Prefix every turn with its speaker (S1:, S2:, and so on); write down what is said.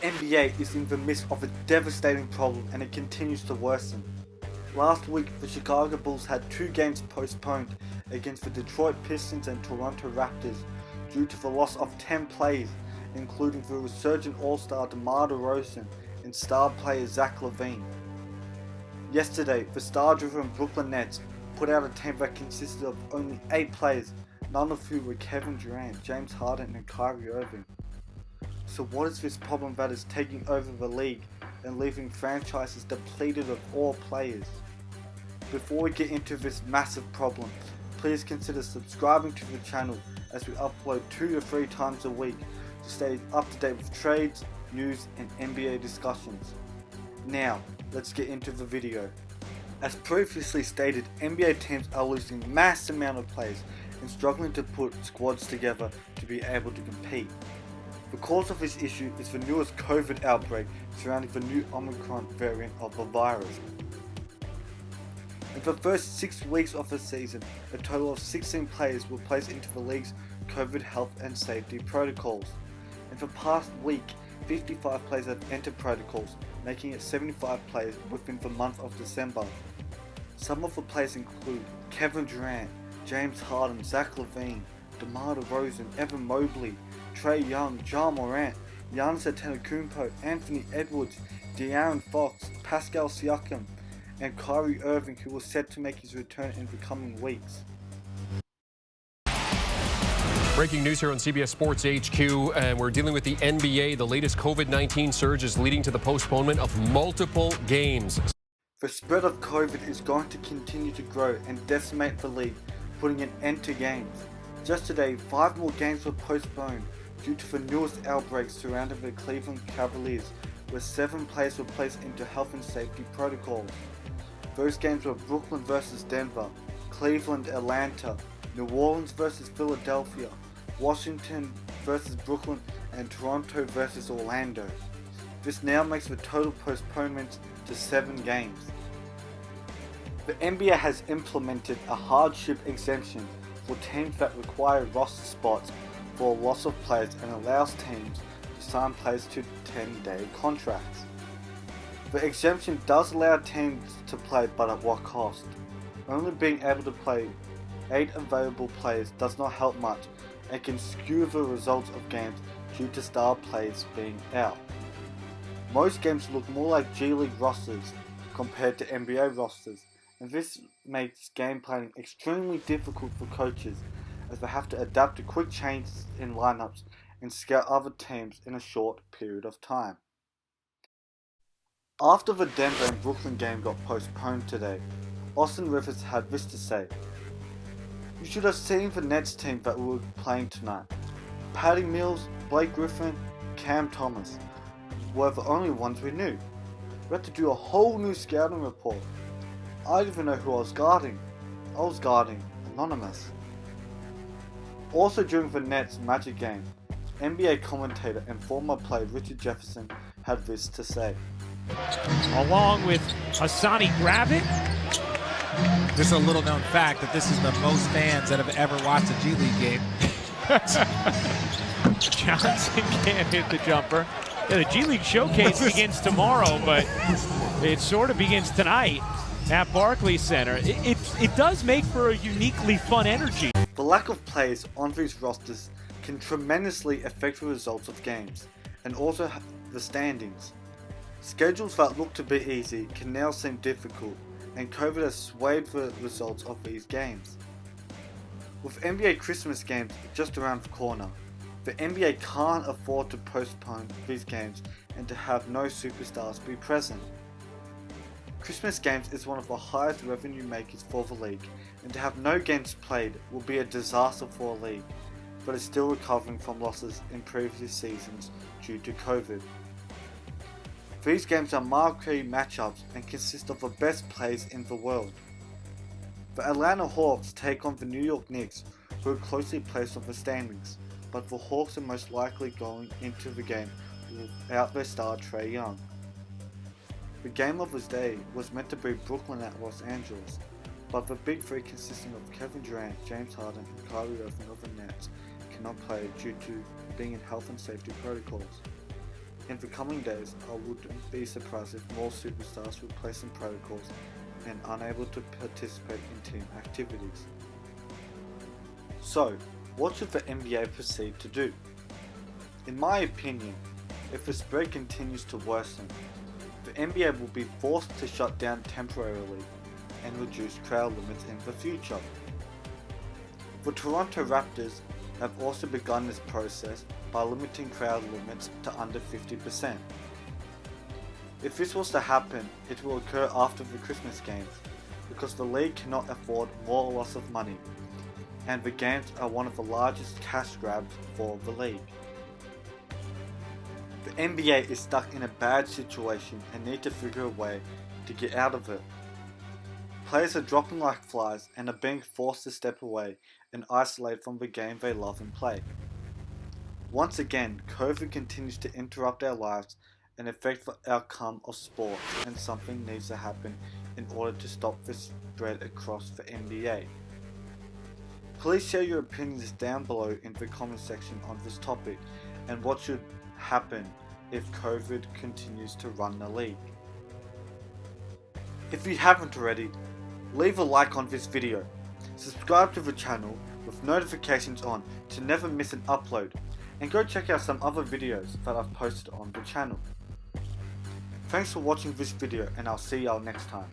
S1: NBA is in the midst of a devastating problem and it continues to worsen. Last week, the Chicago Bulls had 2 games postponed against the Detroit Pistons and Toronto Raptors due to the loss of 10 players, including the resurgent All-Star DeMar DeRozan and star player Zach LaVine. Yesterday, the star-driven Brooklyn Nets put out a team that consisted of only 8 players, none of whom were Kevin Durant, James Harden and Kyrie Irving. So what is this problem that is taking over the league and leaving franchises depleted of all players? Before we get into this massive problem, please consider subscribing to the channel as we upload 2 to 3 times a week to stay up to date with trades, news and NBA discussions. Now, let's get into the video. As previously stated, NBA teams are losing mass amount of players and struggling to put squads together to be able to compete. The cause of this issue is the newest COVID outbreak surrounding the new Omicron variant of the virus. In the first 6 weeks of the season, a total of 16 players were placed into the league's COVID health and safety protocols. In the past week, 55 players have entered protocols, making it 75 players within the month of December. Some of the players include Kevin Durant, James Harden, Zach LaVine, DeMar DeRozan, Evan Mobley, Trae Young, Ja Morant, Giannis Antetokounmpo, Anthony Edwards, De'Aaron Fox, Pascal Siakam, and Kyrie Irving, who was set to make his return in the coming weeks.
S2: Breaking news here on CBS Sports HQ, and we're dealing with the NBA. The latest COVID-19 surge is leading to the postponement of multiple games.
S1: The spread of COVID is going to continue to grow and decimate the league, putting an end to games. Just today, 5 more games were postponed due to the newest outbreaks surrounding the Cleveland Cavaliers, where 7 players were placed into health and safety protocols. Those games were Brooklyn vs Denver, Cleveland Atlanta, New Orleans vs Philadelphia, Washington vs Brooklyn, and Toronto vs Orlando. This now makes the total postponements to 7 games. The NBA has implemented a hardship exemption for teams that require roster spots for a loss of players and allows teams to sign players to 10-day contracts. The exemption does allow teams to play, but at what cost? Only being able to play 8 available players does not help much and can skew the results of games due to star players being out. Most games look more like G League rosters compared to NBA rosters, and this makes game planning extremely difficult for coaches as they have to adapt to quick changes in lineups and scout other teams in a short period of time. After the Denver and Brooklyn game got postponed today, Austin Rivers had this to say: "You should have seen the Nets team that we were playing tonight. Patty Mills, Blake Griffin, Cam Thomas were the only ones we knew. We had to do a whole new scouting report. I didn't even know who I was guarding. I was guarding Anonymous." Also during the Nets Magic game, NBA commentator and former player Richard Jefferson had this to say:
S3: Along with Hassani Gravett.
S4: Just a little known fact that this is the most fans that have ever watched a G League game.
S3: Johnson can't hit the jumper. Yeah, the G League showcase begins tomorrow, but it sort of begins tonight at Barclays Center. It does make for a uniquely fun energy.
S1: The lack of players on these rosters can tremendously affect the results of games, and also the standings. Schedules that look to be easy can now seem difficult, and COVID has swayed the results of these games. With NBA Christmas games just around the corner, the NBA can't afford to postpone these games and to have no superstars be present. Christmas games is one of the highest revenue makers for the league, and to have no games played will be a disaster for a league that is still recovering from losses in previous seasons due to COVID. These games are marquee matchups and consist of the best players in the world. The Atlanta Hawks take on the New York Knicks, who are closely placed on the standings, but the Hawks are most likely going into the game without their star Trae Young. The game of the day was meant to be Brooklyn at Los Angeles, but the Big Three consisting of Kevin Durant, James Harden and Kyrie Irving of the Nets cannot play due to being in health and safety protocols. In the coming days, I wouldn't be surprised if more superstars were placed in protocols and unable to participate in team activities. So, what should the NBA proceed to do? In my opinion, if the spread continues to worsen, the NBA will be forced to shut down temporarily and reduce crowd limits in the future. The Toronto Raptors have also begun this process by limiting crowd limits to under 50%. If this was to happen, it will occur after the Christmas games, because the league cannot afford more loss of money, and the games are one of the largest cash grabs for the league. The NBA is stuck in a bad situation and need to figure a way to get out of it. Players are dropping like flies and are being forced to step away and isolate from the game they love and play. Once again, COVID continues to interrupt our lives and affect the outcome of sports, and something needs to happen in order to stop this spread across the NBA. Please share your opinions down below in the comment section on this topic and what should happen if COVID continues to run the league. If you haven't already, leave a like on this video, subscribe to the channel with notifications on to never miss an upload, and go check out some other videos that I've posted on the channel. Thanks for watching this video, and I'll see y'all next time.